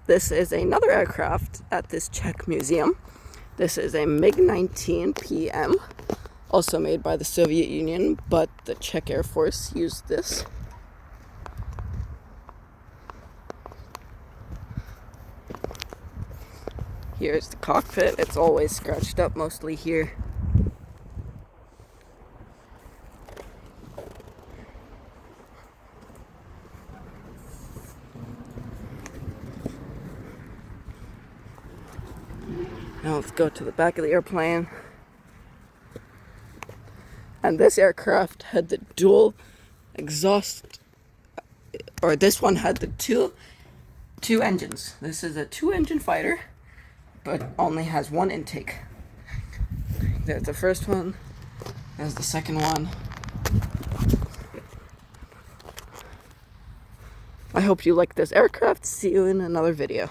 This is another aircraft at this Czech museum. This is a MiG-19 PM, also made by the Soviet Union, but the Czech Air Force used this. Here's the cockpit. It's always scratched up, mostly here. Now let's go to the back of the airplane. And this aircraft had the dual exhaust, or this one had the two engines. This is a 2-engine fighter, but only has one intake. There's the first one, there's the second one. I hope you like this aircraft. See you in another video.